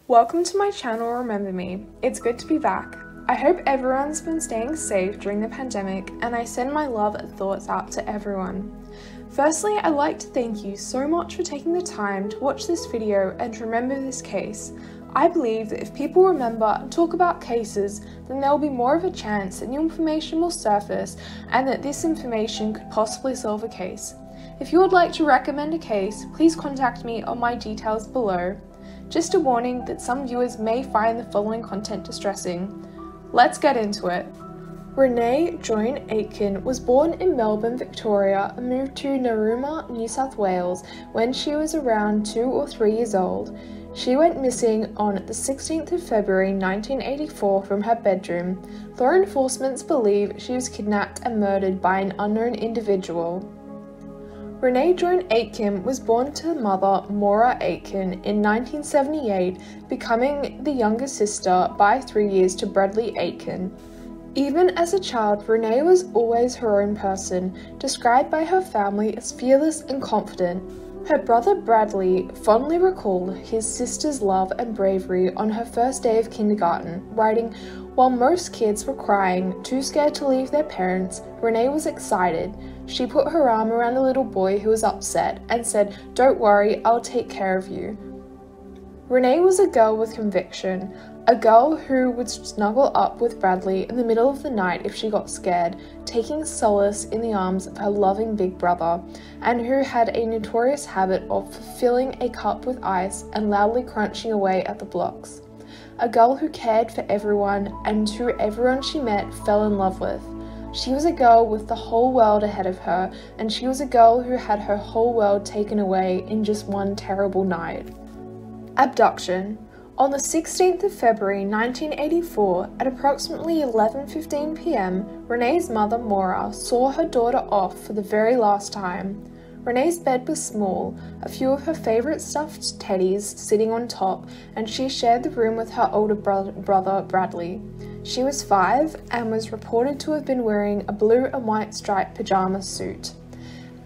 Welcome to my channel, Remember Me. It's good to be back. I hope everyone's been staying safe during the pandemic, and I send my love and thoughts out to everyone. Firstly, I'd like to thank you so much for taking the time to watch this video and to remember this case. I believe that if people remember and talk about cases, then there will be more of a chance that new information will surface and that this information could possibly solve a case. If you would like to recommend a case, please contact me on my details below. Just a warning that some viewers may find the following content distressing. Let's get into it. Renee Joy Aitken was born in Melbourne, Victoria, and moved to Narooma, New South Wales when she was around 2 or 3 years old. She went missing on the 16th of February 1984 from her bedroom. Law enforcement believe she was kidnapped and murdered by an unknown individual. Renee Joy Aitken was born to her mother, Maura Aitken, in 1978, becoming the younger sister by 3 years to Bradley Aitken. Even as a child, Renee was always her own person, described by her family as fearless and confident. Her brother Bradley fondly recalled his sister's love and bravery on her first day of kindergarten, writing, "While most kids were crying, too scared to leave their parents, Renee was excited. She put her arm around a little boy who was upset and said, 'Don't worry, I'll take care of you.'" Renee was a girl with conviction, a girl who would snuggle up with Bradley in the middle of the night if she got scared, taking solace in the arms of her loving big brother, and who had a notorious habit of filling a cup with ice and loudly crunching away at the blocks. A girl who cared for everyone and who everyone she met fell in love with. She was a girl with the whole world ahead of her, and she was a girl who had her whole world taken away in just one terrible night. Abduction. On the 16th of February 1984, at approximately 11:15 p.m, Renee's mother, Maura, saw her daughter off for the very last time. Renee's bed was small, a few of her favourite stuffed teddies sitting on top, and she shared the room with her older brother, Bradley. She was 5 and was reported to have been wearing a blue and white striped pyjama suit.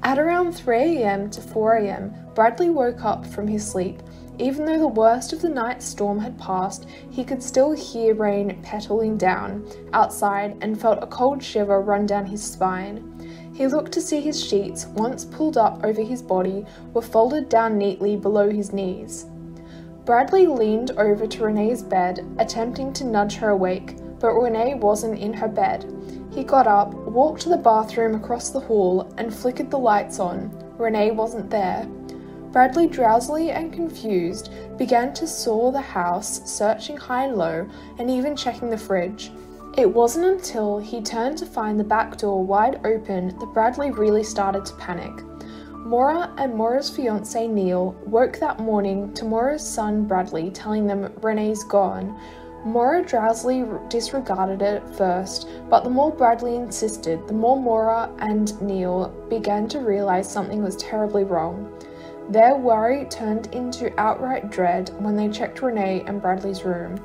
At around 3 a.m. to 4 a.m, Bradley woke up from his sleep. Even though the worst of the night's storm had passed, he could still hear rain pattering down outside and felt a cold shiver run down his spine. He looked to see his sheets, once pulled up over his body, were folded down neatly below his knees. Bradley leaned over to Renee's bed, attempting to nudge her awake, but Renee wasn't in her bed. He got up, walked to the bathroom across the hall, and flickered the lights on. Renee wasn't there. Bradley, drowsily and confused, began to saw the house, searching high and low, and even checking the fridge. It wasn't until he turned to find the back door wide open that Bradley really started to panic. Maura and Maura's fiance Neil woke that morning to Maura's son Bradley telling them Renee's gone. Maura drowsily disregarded it at first, but the more Bradley insisted, the more Maura and Neil began to realize something was terribly wrong. Their worry turned into outright dread when they checked Renee and Bradley's room.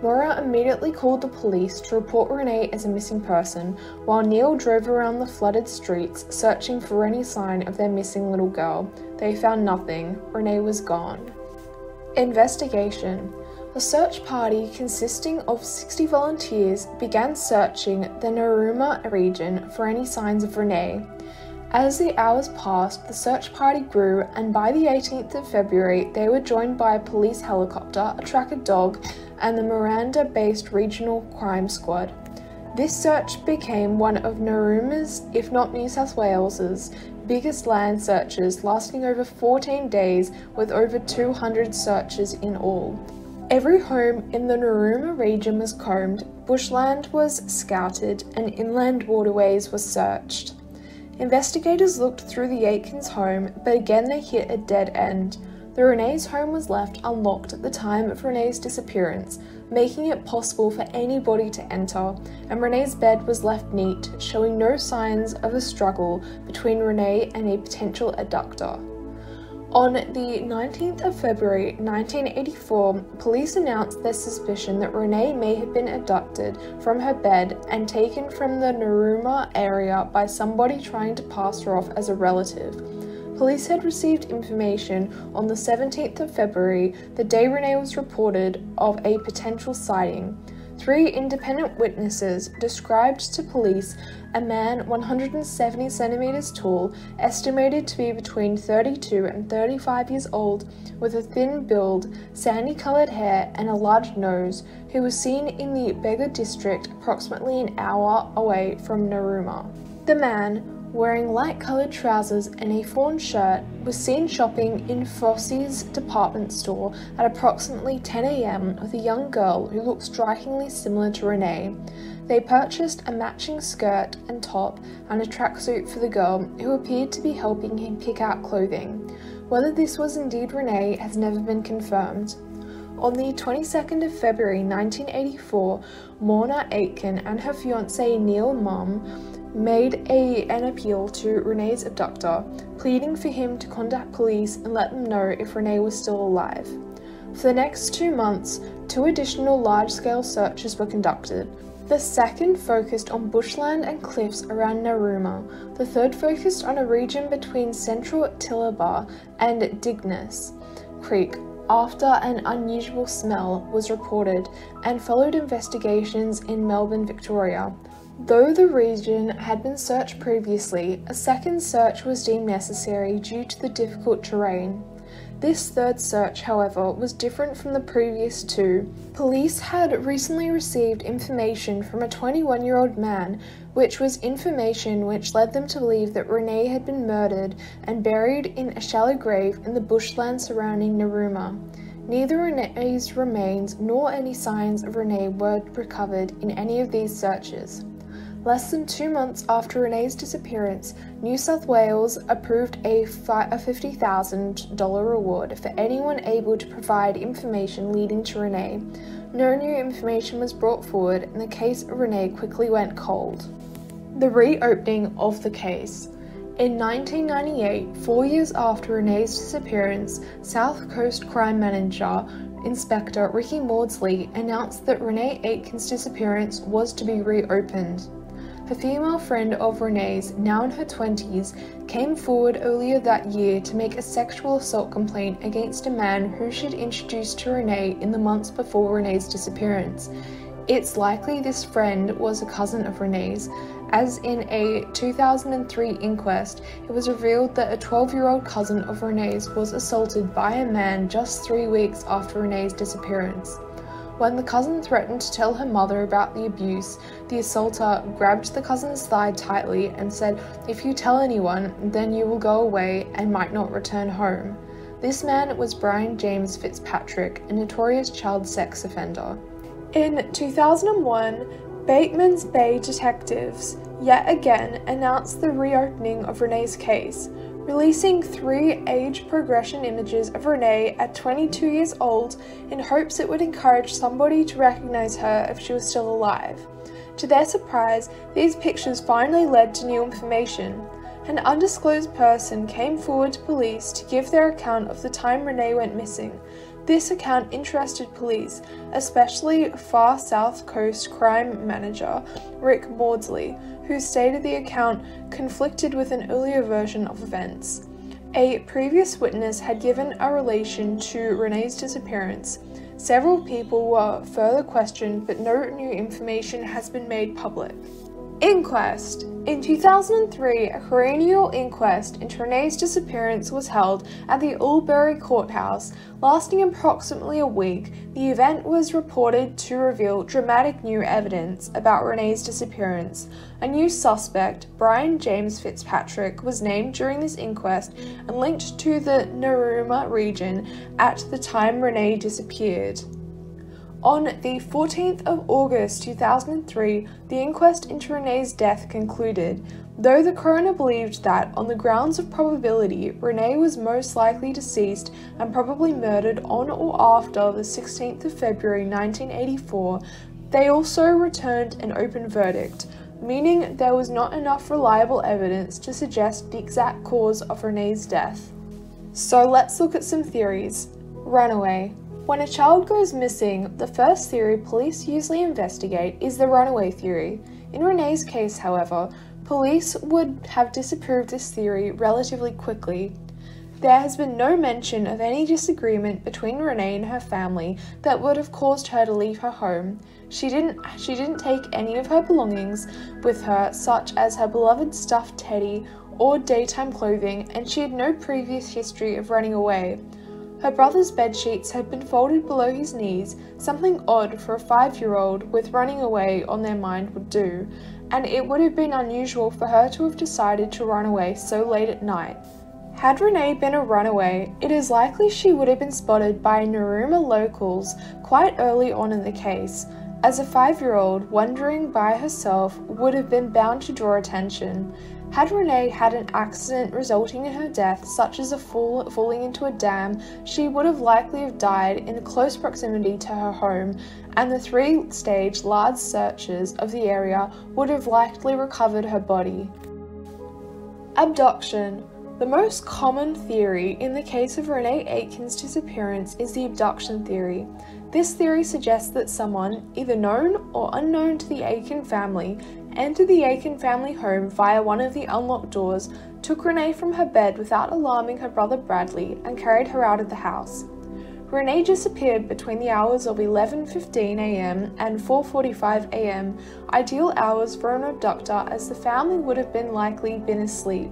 Maura immediately called the police to report Renee as a missing person, while Neil drove around the flooded streets searching for any sign of their missing little girl. They found nothing. Renee was gone. Investigation. A search party consisting of 60 volunteers began searching the Narooma region for any signs of Renee. As the hours passed, the search party grew, and by the 18th of February, they were joined by a police helicopter, a tracker dog, and the Miranda-based Regional Crime Squad. This search became one of Narooma's, if not New South Wales's, biggest land searches, lasting over 14 days with over 200 searches in all. Every home in the Narooma region was combed, bushland was scouted, and inland waterways were searched. Investigators looked through the Aitkens' home, but again they hit a dead end. The Renee's home was left unlocked at the time of Renee's disappearance, making it possible for anybody to enter, and Renee's bed was left neat, showing no signs of a struggle between Renee and a potential abductor. On the 19th of February 1984, police announced their suspicion that Renee may have been abducted from her bed and taken from the Narooma area by somebody trying to pass her off as a relative. Police had received information on the 17th of February, the day Renee was reported, of a potential sighting. 3 independent witnesses described to police a man 170 centimeters tall, estimated to be between 32 and 35 years old, with a thin build, sandy-colored hair, and a large nose, who was seen in the Bega district approximately an hour away from Narooma. The man, wearing light-colored trousers and a fawn shirt, was seen shopping in Fossey's department store at approximately 10 a.m. with a young girl who looked strikingly similar to Renee. They purchased a matching skirt and top and a tracksuit for the girl, who appeared to be helping him pick out clothing. Whether this was indeed Renee has never been confirmed. On the 22nd of February 1984, Mona Aitken and her fiancé Neil Mum made an appeal to Renee's abductor, pleading for him to contact police and let them know if Renee was still alive. For the next 2 months, 2 additional large-scale searches were conducted. The second focused on bushland and cliffs around Narooma. The third focused on a region between central Tillaba and Dignas Creek, after an unusual smell was reported, and followed investigations in Melbourne, Victoria. Though the region had been searched previously, a second search was deemed necessary due to the difficult terrain. This third search, however, was different from the previous 2. Police had recently received information from a 21-year-old man, which was information which led them to believe that Renee had been murdered and buried in a shallow grave in the bushland surrounding Narooma. Neither Renee's remains nor any signs of Renee were recovered in any of these searches. Less than 2 months after Renee's disappearance, New South Wales approved a $50,000 reward for anyone able to provide information leading to Renee. No new information was brought forward, and the case of Renee quickly went cold. The reopening of the case. In 1998, 4 years after Renee's disappearance, South Coast Crime Manager Inspector Ricky Maudsley announced that Renee Aitken's disappearance was to be reopened. A female friend of Renee's, now in her 20s, came forward earlier that year to make a sexual assault complaint against a man who she'd introduced to Renee in the months before Renee's disappearance. It's likely this friend was a cousin of Renee's, as in a 2003 inquest, it was revealed that a 12-year-old cousin of Renee's was assaulted by a man just 3 weeks after Renee's disappearance. When the cousin threatened to tell her mother about the abuse, the assaulter grabbed the cousin's thigh tightly and said, "If you tell anyone, then you will go away and might not return home." This man was Brian James Fitzpatrick, a notorious child sex offender. In 2001, Bateman's Bay detectives yet again announced the reopening of Renee's case, releasing 3 age progression images of Renee at 22 years old in hopes it would encourage somebody to recognize her if she was still alive. To their surprise, these pictures finally led to new information. An undisclosed person came forward to police to give their account of the time Renee went missing. This account interested police, especially Far South Coast Crime Manager Rick Maudsley, who stated the account conflicted with an earlier version of events. A previous witness had given a relation to Renee's disappearance. Several people were further questioned, but no new information has been made public. Inquest. In 2003, a coronial inquest into Renee's disappearance was held at the Albury Courthouse, lasting approximately a week. The event was reported to reveal dramatic new evidence about Renee's disappearance. A new suspect, Brian James Fitzpatrick, was named during this inquest and linked to the Narooma region at the time Renee disappeared. On the 14th of August 2003, the inquest into Renee's death concluded. Though the coroner believed that, on the grounds of probability, Renee was most likely deceased and probably murdered on or after the 16th of February 1984, they also returned an open verdict, meaning there was not enough reliable evidence to suggest the exact cause of Renee's death. So let's look at some theories. Runaway. When a child goes missing, the first theory police usually investigate is the runaway theory. In Renee's case, however, police would have disapproved this theory relatively quickly. There has been no mention of any disagreement between Renee and her family that would have caused her to leave her home. She didn't take any of her belongings with her, such as her beloved stuffed teddy or daytime clothing, and she had no previous history of running away. Her brother's bedsheets had been folded below his knees, something odd for a 5-year-old with running away on their mind would do, and it would have been unusual for her to have decided to run away so late at night. Had Renee been a runaway, it is likely she would have been spotted by Narooma locals quite early on in the case, as a 5-year-old wandering by herself would have been bound to draw attention. Had Renee had an accident resulting in her death, such as a falling into a dam, she would have likely have died in close proximity to her home, and the 3-stage large searches of the area would have likely recovered her body. Abduction. The most common theory in the case of Renee Aitken's disappearance is the abduction theory. This theory suggests that someone, either known or unknown to the Aitken family, entered the Aitken family home via one of the unlocked doors, took Renee from her bed without alarming her brother Bradley, and carried her out of the house. Renee disappeared between the hours of 11:15 a.m. and 4:45 a.m., ideal hours for an abductor as the family would have likely been asleep,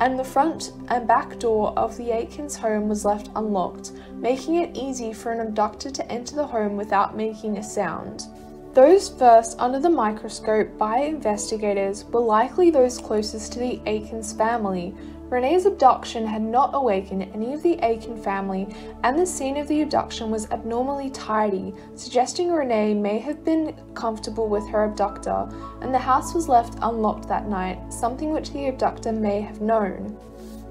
and the front and back door of the Aitkens' home was left unlocked, making it easy for an abductor to enter the home without making a sound. Those first under the microscope by investigators were likely those closest to the Aitkens family. Renee's abduction had not awakened any of the Aitken family, and the scene of the abduction was abnormally tidy, suggesting Renee may have been comfortable with her abductor, and the house was left unlocked that night, something which the abductor may have known.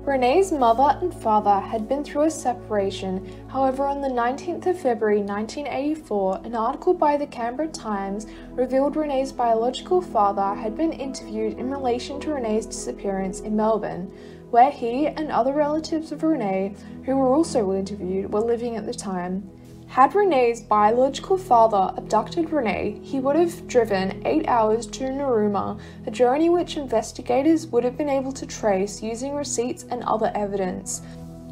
Renee's mother and father had been through a separation. However, on the 19th of February 1984, an article by the Canberra Times revealed Renee's biological father had been interviewed in relation to Renee's disappearance in Melbourne, where he and other relatives of Renee, who were also interviewed, were living at the time. Had Renee's biological father abducted Renee, he would have driven 8 hours to Narooma, a journey which investigators would have been able to trace using receipts and other evidence.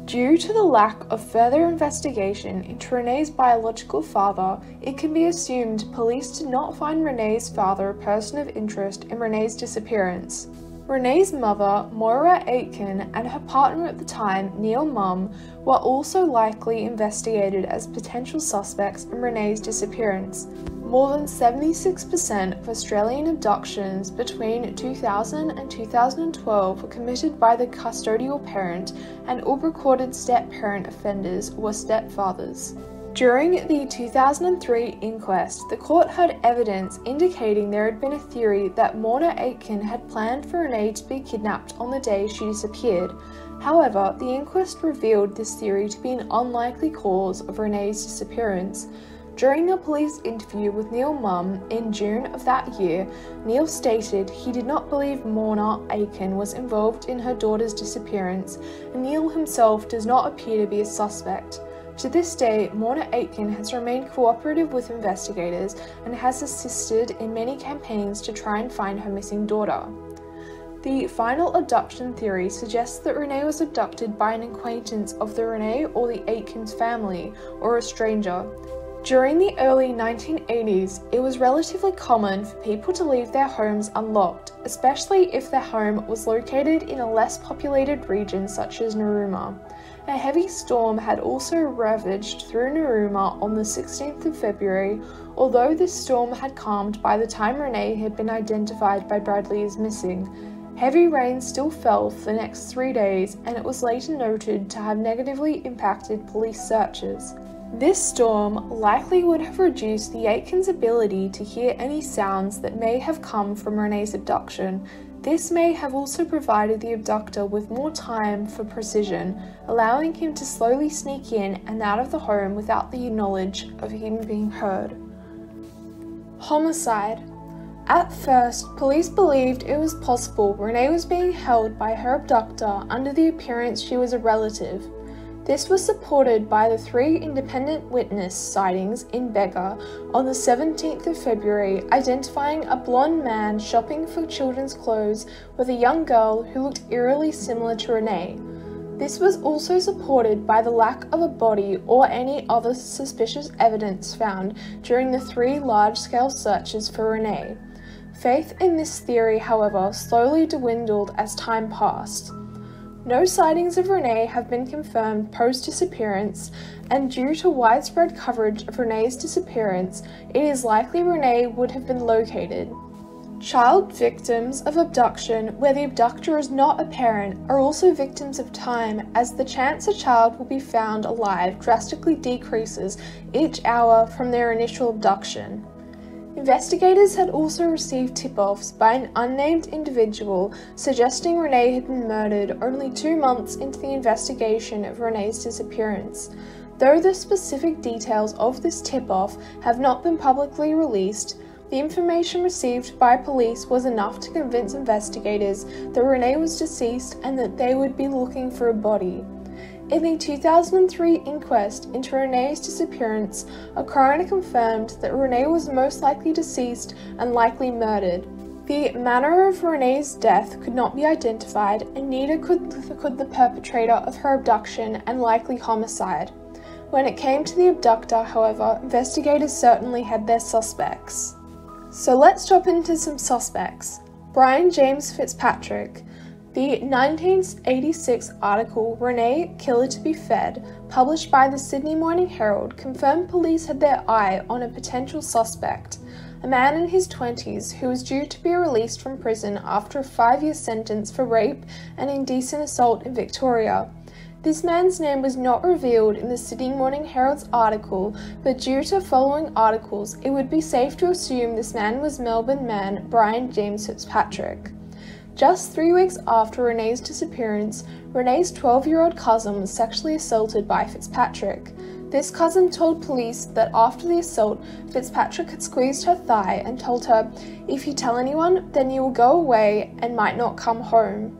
Due to the lack of further investigation into Renee's biological father, it can be assumed police did not find Renee's father a person of interest in Renee's disappearance. Renee's mother, Moira Aitken, and her partner at the time, Neil Mum, were also likely investigated as potential suspects in Renee's disappearance. More than 76% of Australian abductions between 2000 and 2012 were committed by the custodial parent, and all recorded step-parent offenders were stepfathers. During the 2003 inquest, the court heard evidence indicating there had been a theory that Moira Aitken had planned for Renee to be kidnapped on the day she disappeared. However, the inquest revealed this theory to be an unlikely cause of Renee's disappearance. During a police interview with Neil Mum in June of that year, Neil stated he did not believe Moira Aitken was involved in her daughter's disappearance, and Neil himself does not appear to be a suspect. To this day, Moira Aitken has remained cooperative with investigators and has assisted in many campaigns to try and find her missing daughter. The final abduction theory suggests that Renee was abducted by an acquaintance of the Renee or the Aitkens family, or a stranger. During the early 1980s, it was relatively common for people to leave their homes unlocked, especially if their home was located in a less populated region such as Narooma. A heavy storm had also ravaged through Narooma on the 16th of February, although this storm had calmed by the time Renee had been identified by Bradley as missing. Heavy rain still fell for the next 3 days, and it was later noted to have negatively impacted police searches. This storm likely would have reduced the Aitkens' ability to hear any sounds that may have come from Renee's abduction. This may have also provided the abductor with more time for precision, allowing him to slowly sneak in and out of the home without the knowledge of him being heard. Homicide. At first, police believed it was possible Renee was being held by her abductor under the appearance she was a relative. This was supported by the 3 independent witness sightings in Bega on the 17th of February, identifying a blonde man shopping for children's clothes with a young girl who looked eerily similar to Renee. This was also supported by the lack of a body or any other suspicious evidence found during the 3 large-scale searches for Renee. Faith in this theory, however, slowly dwindled as time passed. No sightings of Renee have been confirmed post-disappearance, and due to widespread coverage of Renee's disappearance, it is likely Renee would have been located. Child victims of abduction, where the abductor is not a parent, are also victims of time, as the chance a child will be found alive drastically decreases each hour from their initial abduction. Investigators had also received tip-offs by an unnamed individual suggesting Renee had been murdered only 2 months into the investigation of Renee's disappearance. Though the specific details of this tip-off have not been publicly released, the information received by police was enough to convince investigators that Renee was deceased and that they would be looking for a body. In the 2003 inquest into Renee's disappearance, a coroner confirmed that Renee was most likely deceased and likely murdered. The manner of Renee's death could not be identified, and neither could the perpetrator of her abduction and likely homicide. When it came to the abductor, however, investigators certainly had their suspects. So let's jump into some suspects. Brian James Fitzpatrick. The 1986 article, Renee, Killer to be Fed, published by the Sydney Morning Herald, confirmed police had their eye on a potential suspect, a man in his 20s who was due to be released from prison after a 5-year sentence for rape and indecent assault in Victoria. This man's name was not revealed in the Sydney Morning Herald's article, but due to following articles, it would be safe to assume this man was Melbourne man Brian James Fitzpatrick. Just 3 weeks after Renee's disappearance, Renee's 12-year-old cousin was sexually assaulted by Fitzpatrick. This cousin told police that after the assault, Fitzpatrick had squeezed her thigh and told her, "If you tell anyone, then you will go away and might not come home."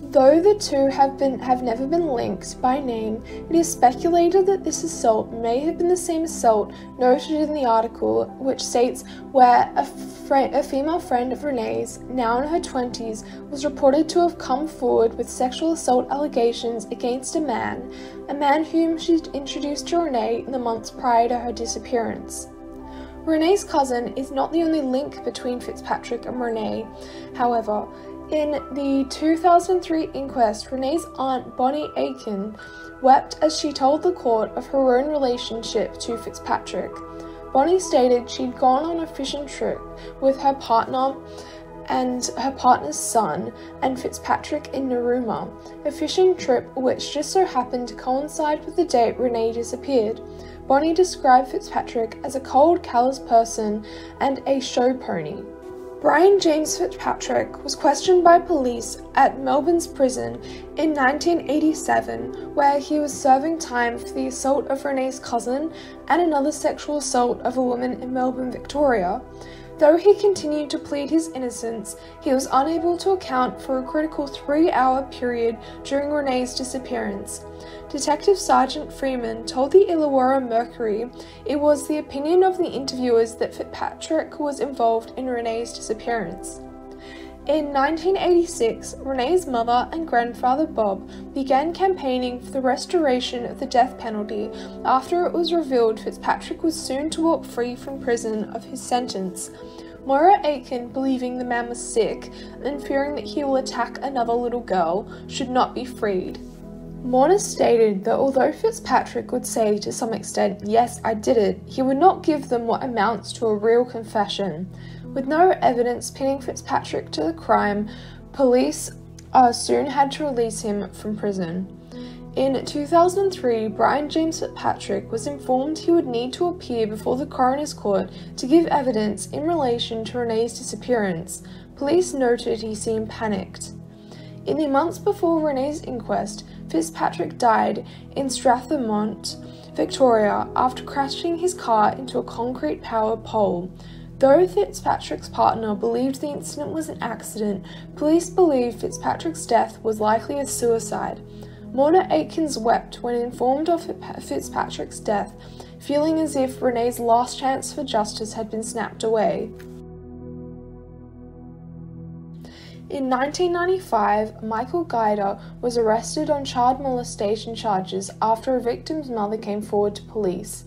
Though the two have never been linked by name, it is speculated that this assault may have been the same assault noted in the article, which states where a female friend of Renee's, now in her 20s, was reported to have come forward with sexual assault allegations against a man whom she'd introduced to Renee in the months prior to her disappearance. Renee's cousin is not the only link between Fitzpatrick and Renee, however. In the 2003 inquest, Renee's aunt Bonnie Aitken wept as she told the court of her own relationship to Fitzpatrick. Bonnie stated she'd gone on a fishing trip with her partner and her partner's son and Fitzpatrick in Narooma, a fishing trip which just so happened to coincide with the date Renee disappeared. Bonnie described Fitzpatrick as a cold, callous person and a show pony. Brian James Fitzpatrick was questioned by police at Melbourne's prison in 1987, where he was serving time for the assault of Renee's cousin and another sexual assault of a woman in Melbourne, Victoria. Though he continued to plead his innocence, he was unable to account for a critical 3-hour period during Renee's disappearance. Detective Sergeant Freeman told the Illawarra Mercury it was the opinion of the interviewers that Fitzpatrick was involved in Renee's disappearance. In 1986, Renee's mother and grandfather Bob began campaigning for the restoration of the death penalty after it was revealed Fitzpatrick was soon to walk free from prison of his sentence. Moira Aitken, believing the man was sick and fearing that he will attack another little girl, should not be freed. Mourner stated that although Fitzpatrick would say to some extent, "Yes, I did it," he would not give them what amounts to a real confession. With no evidence pinning Fitzpatrick to the crime, police soon had to release him from prison. In 2003, Brian James Fitzpatrick was informed he would need to appear before the coroner's court to give evidence in relation to Renee's disappearance. Police noted he seemed panicked. In the months before Renee's inquest, Fitzpatrick died in Strathmont, Victoria, after crashing his car into a concrete power pole. Though Fitzpatrick's partner believed the incident was an accident, police believe Fitzpatrick's death was likely a suicide. Mourner Aitkens wept when informed of Fitzpatrick's death, feeling as if Renee's last chance for justice had been snapped away. In 1995, Michael Guider was arrested on child molestation charges after a victim's mother came forward to police.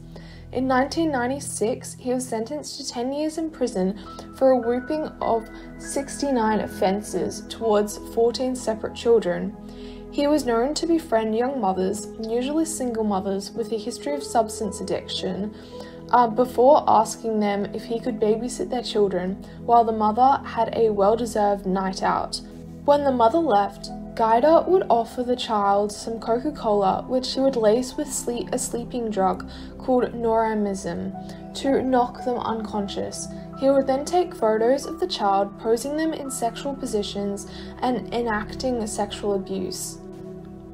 In 1996, he was sentenced to 10 years in prison for a whopping of 69 offences towards 14 separate children. He was known to befriend young mothers, usually single mothers with a history of substance addiction, before asking them if he could babysit their children while the mother had a well-deserved night out. When the mother left, Guider would offer the child some Coca-Cola, which he would lace with a sleeping drug called Narooma to knock them unconscious. He would then take photos of the child, posing them in sexual positions and enacting sexual abuse.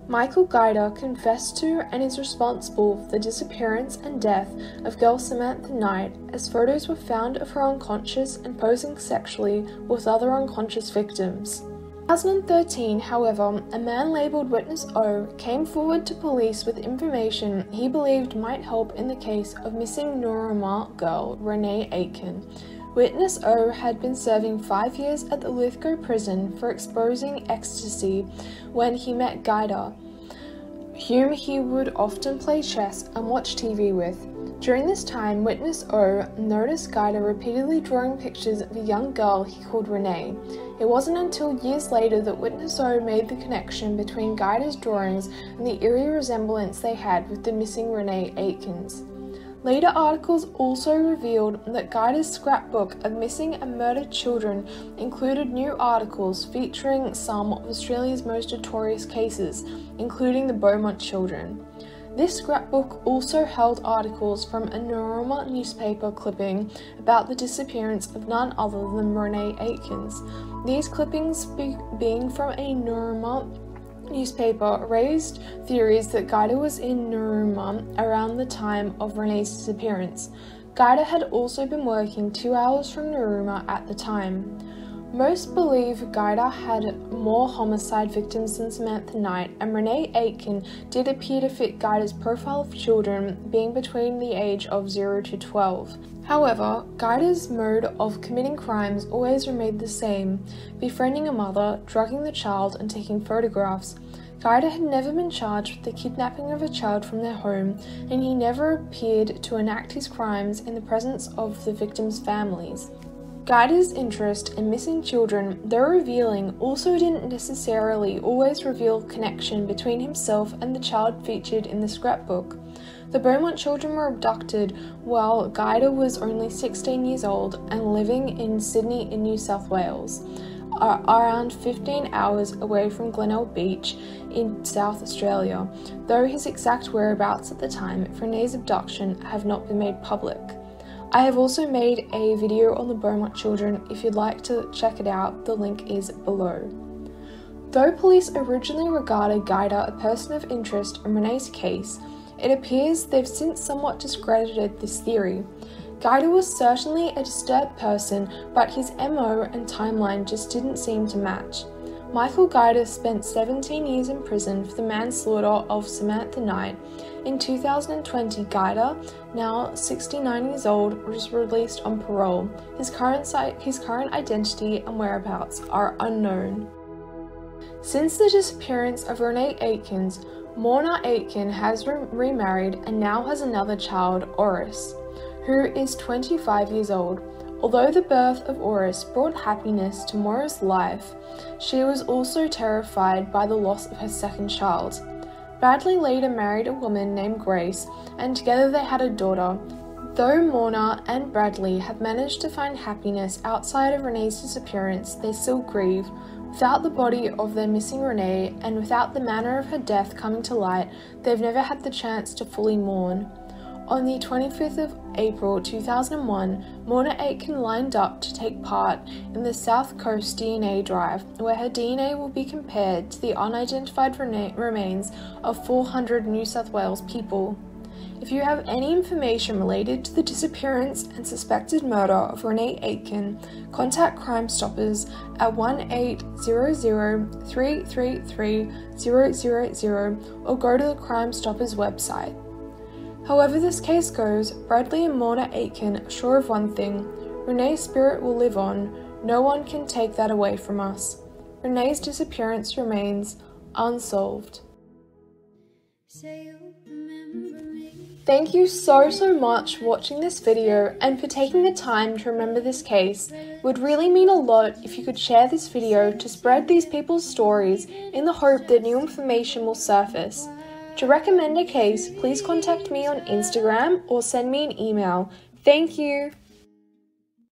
Michael Guider confessed to and is responsible for the disappearance and death of girl Samantha Knight, as photos were found of her unconscious and posing sexually with other unconscious victims. In 2013, however, a man labelled Witness O came forward to police with information he believed might help in the case of missing Narooma girl Renee Aitken. Witness O had been serving 5 years at the Lithgow prison for exposing ecstasy when he met Guider, whom he would often play chess and watch TV with. During this time, Witness O noticed Guider repeatedly drawing pictures of a young girl he called Renee. It wasn't until years later that Witness O made the connection between Guider's drawings and the eerie resemblance they had with the missing Renee Aitkens. Later articles also revealed that Guider's scrapbook of missing and murdered children included new articles featuring some of Australia's most notorious cases, including the Beaumont children. This scrapbook also held articles from a Narooma newspaper clipping about the disappearance of none other than Renee Aitkens. These clippings, being from a Narooma newspaper, raised theories that Guider was in Narooma around the time of Renee's disappearance. Guider had also been working 2 hours from Narooma at the time. Most believe Guider had more homicide victims than Samantha Knight, and Renee Aitken did appear to fit Guider's profile of children being between the age of 0 to 12. However, Guider's mode of committing crimes always remained the same: befriending a mother, drugging the child, and taking photographs. Guider had never been charged with the kidnapping of a child from their home, and he never appeared to enact his crimes in the presence of the victims' families. Guider's interest in missing children, though revealing, also didn't necessarily always reveal connection between himself and the child featured in the scrapbook. The Beaumont children were abducted while Guider was only 16 years old and living in Sydney in New South Wales, around 15 hours away from Glenelg Beach in South Australia, though his exact whereabouts at the time of Renee's abduction have not been made public. I have also made a video on the Beaumont children. If you'd like to check it out, the link is below. Though police originally regarded Guider a person of interest in Renee's case, it appears they've since somewhat discredited this theory. Guider was certainly a disturbed person, but his MO and timeline just didn't seem to match. Michael Guider spent 17 years in prison for the manslaughter of Samantha Knight. In 2020, Guider, now 69 years old, was released on parole. His current identity and whereabouts are unknown. Since the disappearance of Renee Aitkens, Morna Aitken has remarried and now has another child, Oris, who is 25 years old. Although the birth of Oris brought happiness to Mora's life, she was also terrified by the loss of her second child. Bradley later married a woman named Grace, and together they had a daughter. Though Morna and Bradley have managed to find happiness outside of Renee's disappearance, they still grieve. Without the body of their missing Renee, and without the manner of her death coming to light, they've never had the chance to fully mourn. On the 25th of April 2001, Morna Aitken lined up to take part in the South Coast DNA drive, where her DNA will be compared to the unidentified remains of 400 New South Wales people. If you have any information related to the disappearance and suspected murder of Renee Aitken, contact Crime Stoppers at 1-800-333-000 or go to the Crime Stoppers website. However this case goes, Bradley and Morna Aitken are sure of one thing: Renee's spirit will live on. No one can take that away from us. Renee's disappearance remains unsolved. Thank you so much for watching this video and for taking the time to remember this case. It would really mean a lot if you could share this video to spread these people's stories in the hope that new information will surface. To recommend a case, please contact me on Instagram or send me an email. Thank you.